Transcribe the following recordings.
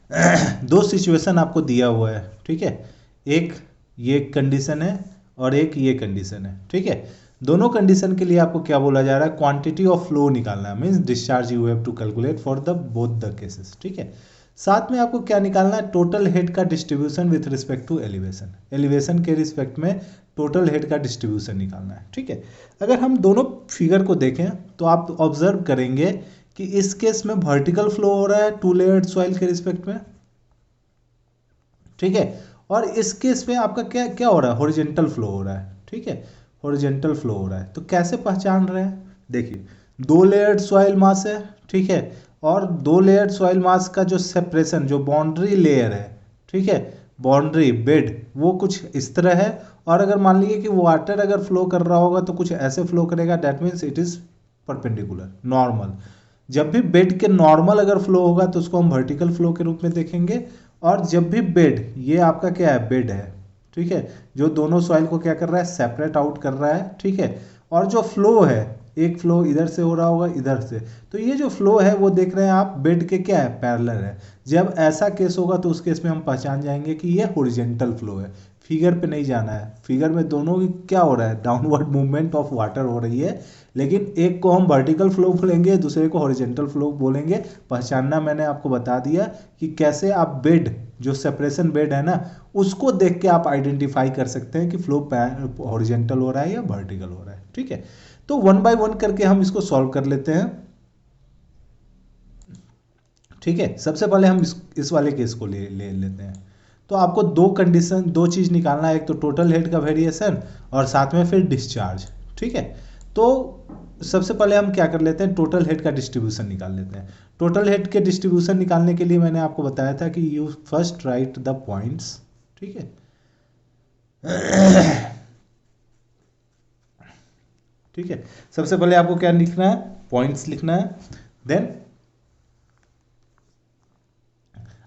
दो सिचुएशन आपको दिया हुआ है, ठीक है, एक ये कंडीशन है और एक ये कंडीशन है, ठीक है। दोनों कंडीशन के लिए आपको क्या बोला जा रहा है, क्वांटिटी ऑफ फ्लो निकालना है, means discharge you have to calculate for the both the cases, ठीक है। साथ में आपको क्या निकालना है, टोटल हेड का distribution with respect to elevation, elevation के रिस्पेक्ट में टोटल हेड का डिस्ट्रीब्यूशन निकालना है, ठीक है। अगर हम दोनों फिगर को देखें तो आप ऑब्जर्व करेंगे कि इस केस में वर्टिकल फ्लो हो रहा है 2 लेयर्ड सॉइल के रिस्पेक्ट में, ठीक है, और इस केस में आपका क्या क्या हो रहा है, हॉरिजॉन्टल फ्लो हो रहा है, ठीक है, हॉरिजॉन्टल फ्लो हो रहा है। तो कैसे पहचान रहे हैं, देखिए 2 लेयर्ड सॉइल मास है, ठीक है, और 2 लेयर्ड सॉइल मास का जो सेपरेशन, जो बाउंड्री लेयर है, ठीक है, बाउंड्री बेड वो कुछ इस तरह है, और अगर मान लीजिए कि वाटर अगर फ्लो कर रहा होगा तो कुछ ऐसे फ्लो करेगा, that means it is perpendicular normal. जब भी बेड के नॉर्मल अगर फ्लो होगा तो उसको हम वर्टिकल फ्लो के रूप में देखेंगे, और जब भी बेड, ये आपका क्या है, बेड है, ठीक है, जो दोनों सॉइल को क्या कर रहा है, सेपरेट आउट कर रहा है, ठीक है, और जो फ्लो है, एक फ्लो इधर से हो रहा होगा इधर से, तो ये जो फ्लो है वो देख रहे हैं आप बेड के क्या है, पैरेलल है। जब ऐसा केस होगा तो उस केस में हम पहचान जाएंगे कि ये हॉरिजॉन्टल फ्लो है। फिगर पे नहीं जाना है, फिगर में दोनों की क्या हो रहा है, डाउनवर्ड मूवमेंट ऑफ वाटर हो रही है, लेकिन एक को हम वर्टिकल फ्लो बोलेंगे, दूसरे को हॉरिजॉन्टल फ्लो बोलेंगे। पहचानना मैंने आपको बता दिया कि कैसे आप बेड, जो सेपरेशन बेड है ना, उसको देख के आप आइडेंटिफाई कर सकते हैं कि फ्लो हॉरिजॉन्टल हो रहा है या वर्टिकल हो रहा है, ठीक है। तो वन बाय वन करके हम इसको सॉल्व कर लेते हैं, ठीक है। सबसे पहले हम इस वाले केस को ले लेते हैं। तो आपको दो कंडीशन, दो चीज़ निकालना है, एक तो टोटल हेड का वेरिएशन और साथ में फिर डिस्चार्ज, ठीक है। तो सबसे पहले हम क्या कर लेते हैं, टोटल हेड का डिस्ट्रीब्यूशन निकाल लेते हैं। टोटल हेड के डिस्ट्रीब्यूशन निकालने के लिए मैंने आपको बताया था कि you first right the points, ठीक है। ठीक है, सबसे पहले आपको क्या लिखना है, पॉइंट्स लिखना है। देन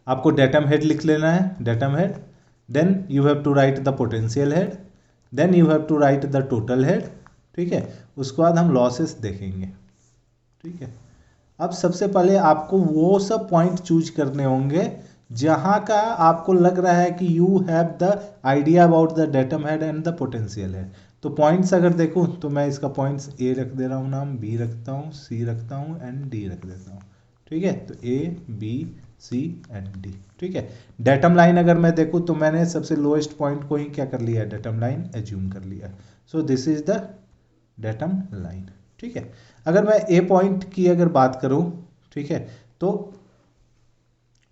आपको डेटम हेड लिख लेना है, datum head. Then you have to write the potential head. Then you have to write the total head, ठीक है। उसके बाद हम लॉसेस देखेंगे, ठीक है। अब सबसे पहले आपको वो सब पॉइंट चूज करने होंगे जहां का आपको लग रहा है कि you have the idea about the datum head and the potential head. तो पॉइंट्स अगर देखूं तो मैं इसका पॉइंट्स ए रख दे रहा हूं नाम, बी रखता हूं, सी रखता हूं एंड डी रख देता हूं, ठीक है। तो A B C and D, ठीक है। डेटम लाइन अगर मैं देखूं तो मैंने सबसे लोएस्ट पॉइंट को ही क्या कर लिया है, डेटम लाइन एज्यूम कर लिया। So this is the datum line, ठीक है। अगर मैं ए पॉइंट की अगर बात करूं, ठीक है, तो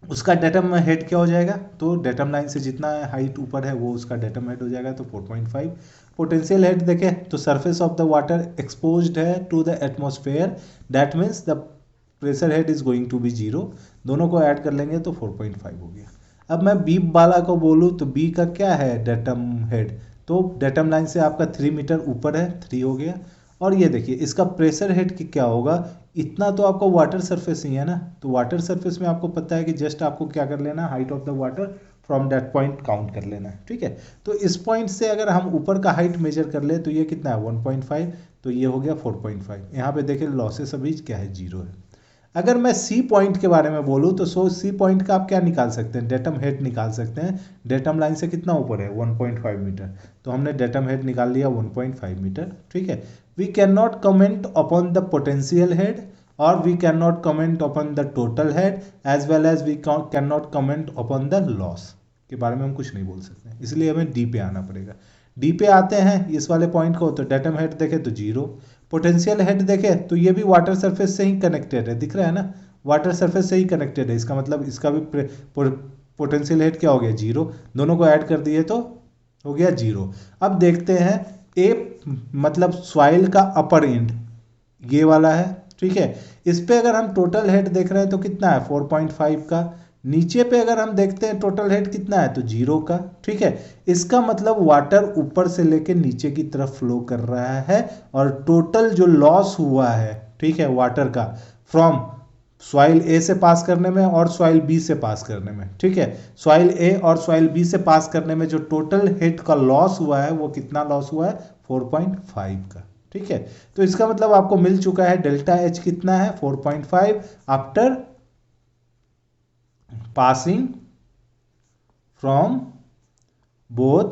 उसका डेटम हेड क्या हो जाएगा, तो डेटम लाइन से जितना हाइट ऊपर है वो उसका डेटम हेड हो जाएगा, तो 4.5। पोटेंशियल हेड देखें तो surface of the water exposed है to the atmosphere, that means the pressure head is going to be 0। दोनों को ऐड कर लेंगे तो 4.5 हो गया। अब मैं बी वाला को बोलूँ तो बी का क्या है डेटम हेड, तो डेटम लाइन से आपका 3 मीटर ऊपर है, 3 हो गया। और ये देखिए इसका प्रेशर हेड की क्या होगा, इतना तो आपको वाटर सरफेस ही है ना, तो वाटर सरफेस में आपको पता है कि जस्ट आपको क्या कर लेना, height of the water from that point count कर लेना है, ठीक है। तो इस पॉइंट से अगर हम ऊपर का हाइट मेजर कर ले तो ये कितना है 1.5, तो ये हो गया 4.5। यहाँ पे देखिए लॉसेस अभी क्या है, 0 है। अगर मैं सी पॉइंट के बारे में बोलूँ तो सी पॉइंट का आप क्या निकाल सकते हैं, डेटम हेड निकाल सकते हैं। डेटम लाइन से कितना ऊपर है 1.5 मीटर, तो हमने डेटम हेड निकाल लिया 1.5 मीटर, ठीक है। We can not comment upon the potential head और we can not comment upon the total head as well as we can not comment upon the loss के बारे में हम कुछ नहीं बोल सकते, इसलिए हमें डी पे आना पड़ेगा। डी पे आते हैं इस वाले पॉइंट को, तो डेटम हेड देखें तो 0, पोटेंशियल हेड देखें तो ये भी वाटर सरफेस से ही कनेक्टेड है, दिख रहा है ना, वाटर सरफेस से ही कनेक्टेड है, इसका मतलब इसका भी पोटेंशियल हेड क्या हो गया 0। दोनों को ऐड कर दिए तो हो गया 0। अब देखते हैं ए मतलब सॉइल का अपर एंड ये वाला है, ठीक है। इस पे अगर हम टोटल हेड देख रहे हैं तो कितना है 4.5 का, नीचे पे अगर हम देखते हैं टोटल हेड कितना है तो 0 का, ठीक है। इसका मतलब वाटर ऊपर से लेके नीचे की तरफ फ्लो कर रहा है और टोटल जो लॉस हुआ है, ठीक है, वाटर का फ्रॉम सॉइल ए से पास करने में और सॉइल बी से पास करने में, ठीक है, सॉइल ए और सॉइल बी से पास करने में जो टोटल हेड का लॉस हुआ है वो कितना लॉस हुआ है 4.5 का, ठीक है। तो इसका मतलब आपको मिल चुका है डेल्टा एच कितना है 4.5 after passing from both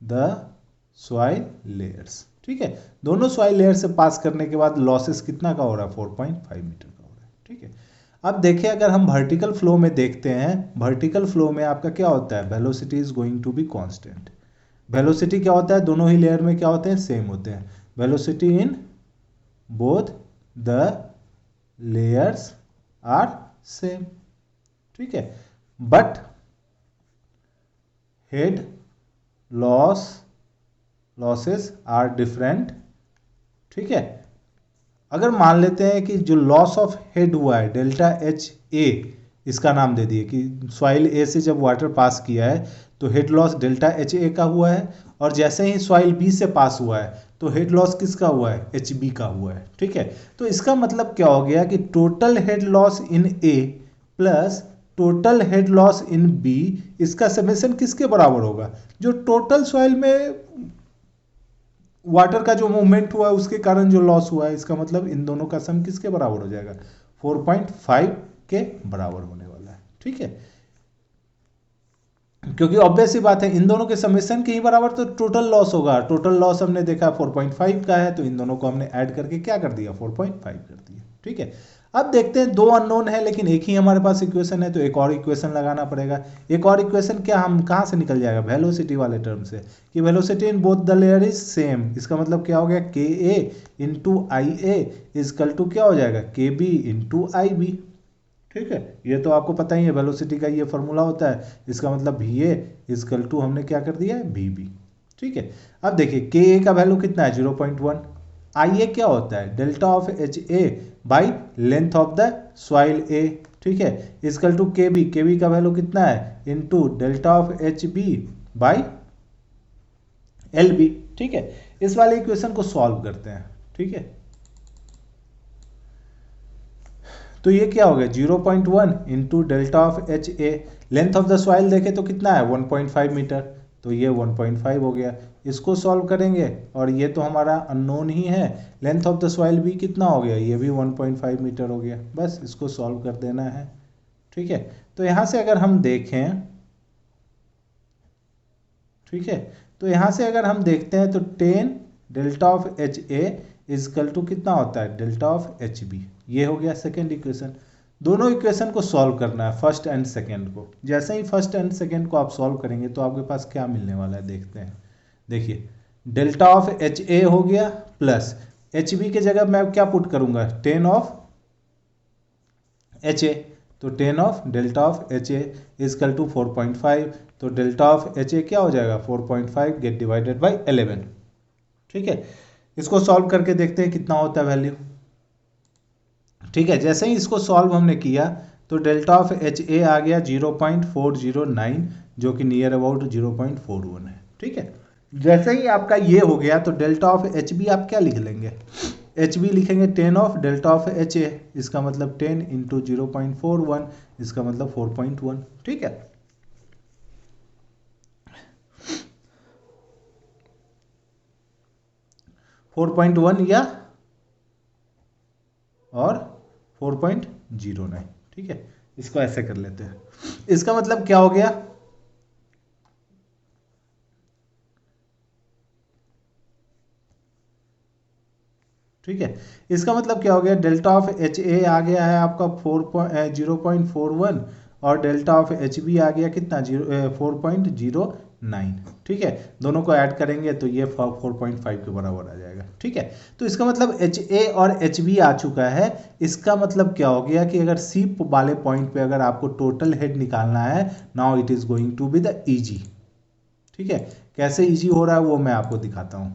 the soil layers. ठीक है, दोनों सॉइल लेयर से पास करने के बाद लॉसेस कितना का हो रहा है, 4.5 मीटर का हो रहा है। ठीक है, अब देखिए अगर हम वर्टिकल फ्लो में देखते हैं, वर्टिकल फ्लो में आपका क्या होता है, velocity is going to be constant. Velocity क्या होता है, दोनों ही लेयर में क्या होते हैं, सेम होते हैं। Velocity in both the layers are same. ठीक है, but head losses are different. ठीक है, अगर मान लेते हैं कि जो लॉस ऑफ हेड हुआ है डेल्टा एच ए, इसका नाम दे दिए कि सॉइल ए से जब वाटर पास किया है तो head loss delta H A का हुआ है, और जैसे ही सॉइल बी से पास हुआ है तो हेड लॉस किसका हुआ है, एच बी का हुआ है। ठीक है, तो इसका मतलब क्या हो गया कि total head loss in A plus total head loss in B, इसका समेशन किसके बराबर होगा, जो टोटल सॉइल में वाटर का जो मूवमेंट हुआ है उसके कारण जो लॉस हुआ है, इसका मतलब इन दोनों का सम किसके बराबर हो जाएगा, 4.5 के बराबर होने वाला है। ठीक है, क्योंकि ऑब्वियस सी बात है इन दोनों के समेशन के ही बराबर तो टोटल लॉस होगा। टोटल लॉस हमने देखा 4.5 का है, तो इन दोनों को हमने ऐड करके क्या कर दिया, 4.5 कर दिया। ठीक है, अब देखते हैं, दो अननोन है लेकिन एक ही हमारे पास इक्वेशन है, तो एक और इक्वेशन लगाना पड़ेगा। एक और इक्वेशन क्या हम कहाँ से निकल जाएगा, वेलोसिटी वाले टर्म से, कि velocity in both the layer is same. इसका मतलब क्या हो गया, K A into I A is equal to क्या हो जाएगा, के बी इंटू आई बी। ठीक है, ये तो आपको पता ही है, वेलोसिटी का ये फॉर्मूला होता है। इसका मतलब वी ए इजकल टू हमने क्या कर दिया है, वी बी। ठीक है, अब देखिए के ए का वैल्यू कितना है, 0.1। आई ए क्या होता है, delta of H A by length of the soil A. ठीक है, इजकल टू के बी का वैल्यू कितना है, into delta of H B by L B. ठीक है, इस वाले इक्वेशन को सॉल्व करते हैं। ठीक है, तो ये क्या हो गया, 0.1 into delta of H A, length of the soil देखे तो कितना है 1.5 मीटर, तो ये 1.5 हो गया। इसको सॉल्व करेंगे और ये तो हमारा अननोन ही है, लेंथ ऑफ द सॉइल भी कितना हो गया, ये भी 1.5 मीटर हो गया। बस इसको सॉल्व कर देना है। ठीक है, तो यहाँ से अगर हम देखें, ठीक है, तो यहाँ से अगर हम देखते हैं तो 10 delta of H A is equal to कितना होता है, डेल्टा ऑफ एच बी। ये हो गया सेकेंड इक्वेशन। दोनों इक्वेशन को सॉल्व करना है, फर्स्ट एंड सेकेंड को। जैसे ही फर्स्ट एंड सेकेंड को आप सॉल्व करेंगे तो आपके पास क्या मिलने वाला है, देखते हैं। देखिए डेल्टा ऑफ एच ए हो गया प्लस एच बी के जगह मैं क्या पुट करूंगा, 10 ऑफ एच ए, तो 10 of delta of H A is equal to 4.5, तो डेल्टा ऑफ एच ए क्या हो जाएगा, 4.5 गेट डिवाइडेड बाई 11। ठीक है, इसको सॉल्व करके देखते हैं कितना होता है वैल्यू। ठीक है, जैसे ही इसको सॉल्व हमने किया तो डेल्टा ऑफ एच ए आ गया 0.409, जो कि नियर अबाउट 0.41 है। ठीक है, जैसे ही आपका ये हो गया तो डेल्टा ऑफ एच बी आप क्या लिख लेंगे, एच बी लिखेंगे 10 ऑफ डेल्टा ऑफ एच ए, इसका मतलब 10 इंटू 0.41, इसका मतलब 4.1। ठीक है, फोर पॉइंट वन या और 4.09। ठीक है, इसको ऐसे कर लेते हैं। इसका मतलब क्या हो गया, ठीक है, इसका मतलब क्या हो गया, डेल्टा ऑफ एच ए आ गया है आपका 0.41 और डेल्टा ऑफ एच बी आ गया कितना, 4.09। ठीक है, दोनों को ऐड करेंगे तो ये 4.5 के बराबर आ जाएगा। ठीक है, तो इसका मतलब एच ए और एच बी आ चुका है। इसका मतलब क्या हो गया कि अगर सी वाले पॉइंट पे अगर आपको टोटल हेड निकालना है, now it is going to be the easy. ठीक है, कैसे इजी हो रहा है वो मैं आपको दिखाता हूं।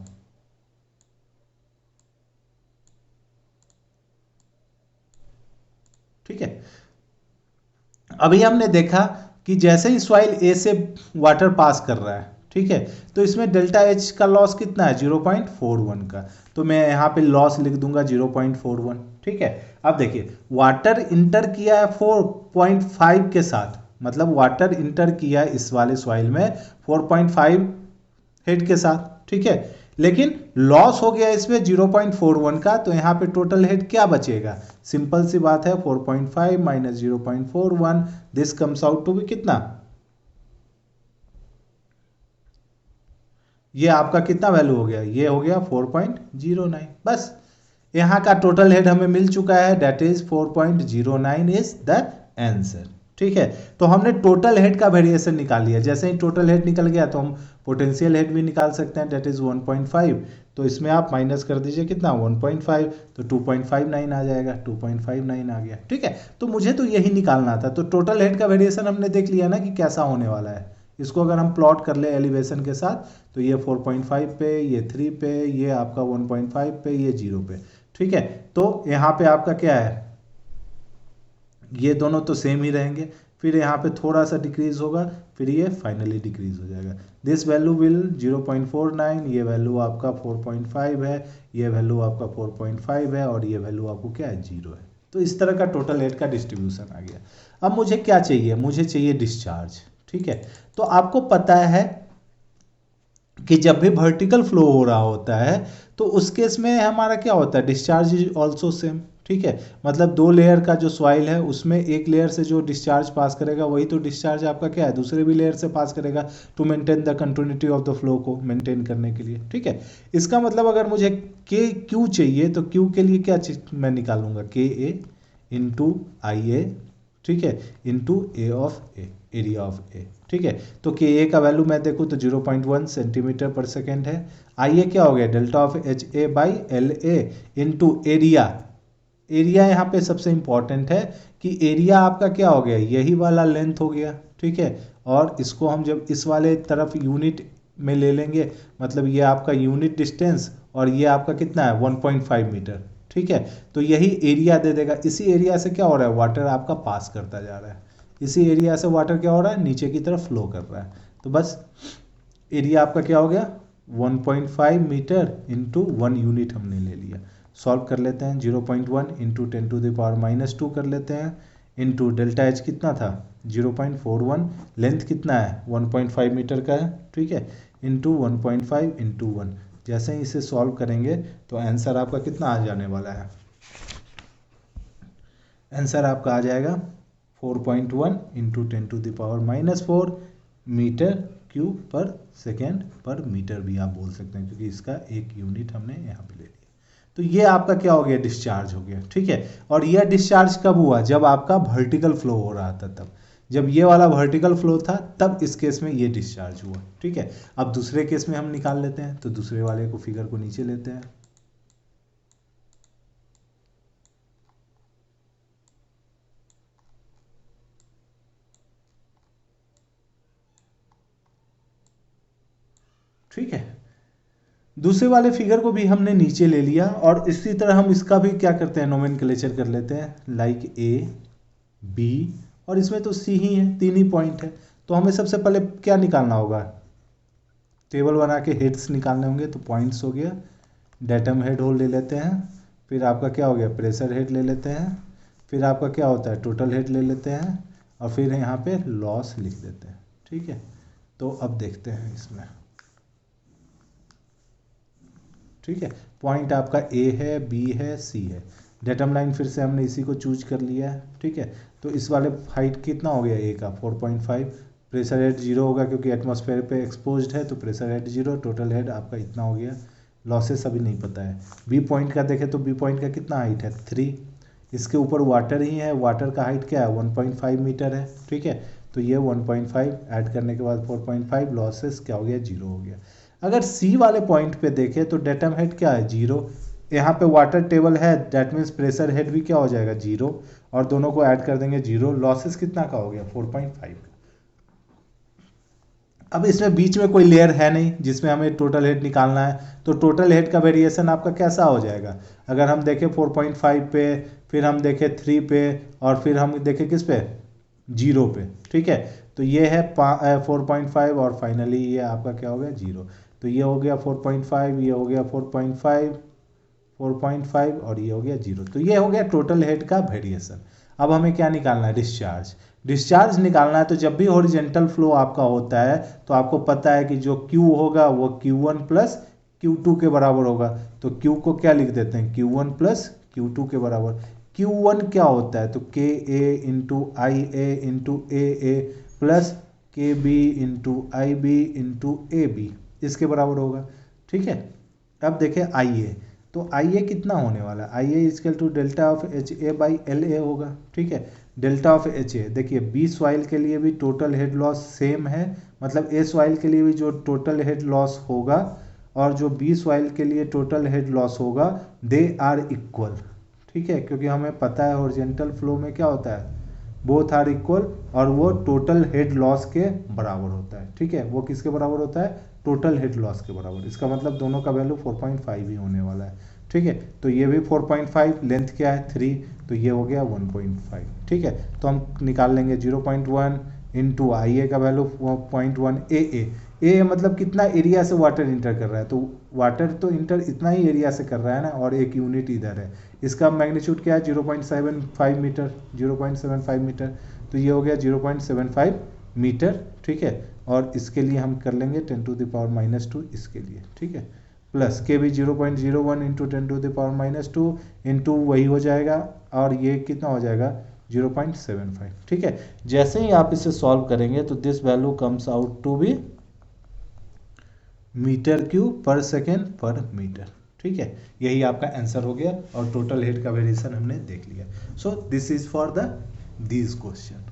ठीक है, अभी हमने देखा कि जैसे ही सॉइल ए से वाटर पास कर रहा है, ठीक है, तो इसमें डेल्टा एच का लॉस कितना है, 0.41 का, तो मैं यहाँ पे लॉस लिख दूंगा 0.41। ठीक है, अब देखिए वाटर इंटर किया है 4.5 के साथ, मतलब वाटर इंटर किया इस वाले सॉइल में 4.5 हेड के साथ। ठीक है, लेकिन लॉस हो गया इसमें 0.41 का, तो यहाँ पे टोटल हेड क्या बचेगा, सिंपल सी बात है 4.5 minus 0.41, this comes out to भी कितना, ये आपका कितना वैल्यू हो गया, ये हो गया 4.09। बस यहाँ का टोटल हेड हमें मिल चुका है, that is 4.09 is the answer. ठीक है, तो हमने टोटल हेड का वेरिएशन निकाल लिया। जैसे ही टोटल हेड निकल गया तो हम पोटेंशियल हेड भी निकाल सकते हैं, दैट इज 1.5। तो इसमें आप माइनस कर दीजिए कितना 1.5, तो 2.59 आ जाएगा, 2.59 आ गया। ठीक है, तो मुझे तो यही निकालना था। तो टोटल हेड का वेरिएशन हमने देख लिया ना कि कैसा होने वाला है। इसको अगर हम प्लॉट कर ले एलिवेशन के साथ, तो ये 4.5 पे, ये 3 पे, ये आपका 1.5 पे, ये 0 पे। ठीक है, तो यहाँ पे आपका क्या है, ये दोनों तो सेम ही रहेंगे, फिर यहाँ पे थोड़ा सा डिक्रीज होगा, फिर ये फाइनली डिक्रीज हो जाएगा। दिस वैल्यू विल 0.49, ये वैल्यू आपका 4.5 है, ये वैल्यू आपका 4.5 है, और ये वैल्यू आपको क्या है 0 है। तो इस तरह का टोटल हेड का डिस्ट्रीब्यूशन आ गया। अब मुझे क्या चाहिए, मुझे चाहिए डिस्चार्ज। ठीक है, तो आपको पता है कि जब भी वर्टिकल फ्लो हो रहा होता है तो उस केस में हमारा क्या होता है, डिस्चार्ज इज ऑल्सो सेम। ठीक है, मतलब दो लेयर का जो सॉइल है उसमें एक लेयर से जो डिस्चार्ज पास करेगा वही तो डिस्चार्ज आपका क्या है दूसरे भी लेयर से पास करेगा, to maintain the continuity of the flow को मेंटेन करने के लिए। ठीक है, इसका मतलब अगर मुझे के क्यू चाहिए तो क्यू के लिए क्या चीज मैं निकालूंगा, के ए इंटू आई ए, ठीक है, into A of A, area of A. ठीक है, तो के ए का वैल्यू मैं देखूँ तो 0.1 सेंटीमीटर पर सेकेंड है। आई ए क्या हो गया, delta of H A by L A into area. Area यहाँ पे सबसे इंपॉर्टेंट है कि एरिया आपका क्या हो गया, यही वाला लेंथ हो गया। ठीक है, और इसको हम जब इस वाले तरफ यूनिट में ले लेंगे, मतलब ये आपका यूनिट डिस्टेंस और ये आपका कितना है 1.5 मीटर। ठीक है, तो यही एरिया दे देगा। इसी एरिया से क्या हो रहा है, वाटर आपका पास करता जा रहा है, इसी एरिया से वाटर क्या हो रहा है, नीचे की तरफ फ्लो कर रहा है। तो बस एरिया आपका क्या हो गया 1.5 मीटर इंटू 1 यूनिट हमने ले लिया। सॉल्व कर लेते हैं, 0.1 इंटू 10⁻⁻² कर लेते हैं, इंटू डेल्टा एच कितना था 0.41, लेंथ कितना है 1.5 मीटर का है। ठीक है, इंटू 1.5 इंटू 1। जैसे ही इसे सॉल्व करेंगे तो आंसर आपका कितना आ जाने वाला है, आंसर आपका आ जाएगा 4.1 into 10⁻⁻4 metre cube per second per metre भी आप बोल सकते हैं, क्योंकि इसका एक यूनिट हमने यहाँ पे ले लिया। तो ये आपका क्या हो गया, डिस्चार्ज हो गया। ठीक है, और यह डिस्चार्ज कब हुआ, जब आपका वर्टिकल फ्लो हो रहा था तब, जब ये वाला वर्टिकल फ्लो था तब इस केस में ये डिस्चार्ज हुआ। ठीक है, अब दूसरे केस में हम निकाल लेते हैं, तो दूसरे वाले को फिगर को नीचे लेते हैं। ठीक है, दूसरे वाले फिगर को भी हमने नीचे ले लिया, और इसी तरह हम इसका भी क्या करते हैं, नोमेनक्लेचर कर लेते हैं, लाइक ए बी, और इसमें तो सी ही है, 3 ही पॉइंट है। तो हमें सबसे पहले क्या निकालना होगा, टेबल बना के हेड्स निकालने होंगे। तो पॉइंट्स हो गया, डेटम हेड होल ले लेते हैं, फिर आपका क्या हो गया प्रेशर हेड ले लेते हैं, फिर आपका क्या होता है टोटल हेड ले लेते हैं, और फिर यहाँ पे लॉस लिख देते हैं। ठीक है, तो अब देखते हैं इसमें। ठीक है, पॉइंट आपका ए है, बी है, सी है। डेटम लाइन फिर से हमने इसी को चूज कर लिया है। ठीक है, तो इस वाले हाइट कितना हो गया ए का 4.5, प्रेशर हेड 0 होगा क्योंकि एटमॉस्फेयर पे एक्सपोज्ड है, तो प्रेशर हेड 0, टोटल हेड आपका इतना हो गया। लॉसेस अभी नहीं पता है। बी पॉइंट का देखें तो बी पॉइंट का कितना हाइट है 3, इसके ऊपर वाटर ही है, वाटर का हाइट क्या है 1.5 मीटर है। ठीक है, तो ये 1.5 ऐड करने के बाद 4.5, लॉसेस क्या हो गया 0 हो गया। अगर सी वाले पॉइंट पे देखें तो डेटम हेड क्या है 0, यहाँ पे वाटर टेबल है, दैट मीन्स प्रेशर हेड भी क्या हो जाएगा 0, और दोनों को ऐड कर देंगे 0, लॉसेस कितना का हो गया 4.5 का। अब इसमें बीच में कोई लेयर है नहीं जिसमें हमें टोटल हेड निकालना है, तो टोटल हेड का वेरिएशन आपका कैसा हो जाएगा, अगर हम देखें 4.5 पे, फिर हम देखें 3 पे, और फिर हम देखें किस पे 0 पे। ठीक है, तो ये है 4.5, और फाइनली ये आपका क्या हो गया 0। तो ये हो गया 4.5, ये हो गया 4.5, 4.5, और ये हो गया 0। तो ये हो गया टोटल हेड का वेरिएशन। अब हमें क्या निकालना है, डिस्चार्ज। डिस्चार्ज निकालना है तो जब भी हॉरिजेंटल फ्लो आपका होता है तो आपको पता है कि जो Q होगा वो Q1 प्लस Q2 के बराबर होगा, तो Q को क्या लिख देते हैं, Q1 प्लस Q2 के बराबर। Q1 क्या होता है, तो KA into IA into AA plus KB into IB into AB, इसके बराबर होगा। ठीक है, अब देखें IA, तो IA कितना होने वाला है, IA is equal to delta of HA by LA होगा। ठीक है, डेल्टा ऑफ HA, देखिए बी सॉइल के लिए भी टोटल हेड लॉस सेम है, मतलब ए सॉइल के लिए भी जो टोटल हेड लॉस होगा और जो बी सॉइल के लिए टोटल हेड लॉस होगा, दे आर इक्वल। ठीक है, क्योंकि हमें पता है हॉरिजॉन्टल फ्लो में क्या होता है, बोथ आर इक्वल, और वो टोटल हेड लॉस के बराबर होता है। ठीक है, वो किसके बराबर होता है, टोटल हेड लॉस के बराबर। इसका मतलब दोनों का वैल्यू 4.5 ही होने वाला है। ठीक है, तो ये भी 4.5, लेंथ क्या है 3, तो ये हो गया 1.5। ठीक है, तो हम निकाल लेंगे 0.1 इंटू आई ए का वैल्यू 0.1 ए मतलब कितना एरिया से वाटर इंटर कर रहा है, तो वाटर तो इंटर इतना ही एरिया से कर रहा है ना, और एक यूनिट इधर है, इसका मैग्नीट्यूड क्या है 0.75 मीटर, 0.75 मीटर, तो ये हो गया 0.75 मीटर। ठीक है, और इसके लिए हम कर लेंगे 10⁻⁻2 इसके लिए। ठीक है, प्लस के भी 0.01 इंटू 10⁻⁻2 इंटू वही हो जाएगा, और ये कितना हो जाएगा 0.75। ठीक है, जैसे ही आप इसे सॉल्व करेंगे तो this value comes out to be meter cube per second per meter. ठीक है, यही आपका आंसर हो गया, और टोटल हेड का वेरिएशन हमने देख लिया। So this is for the these question.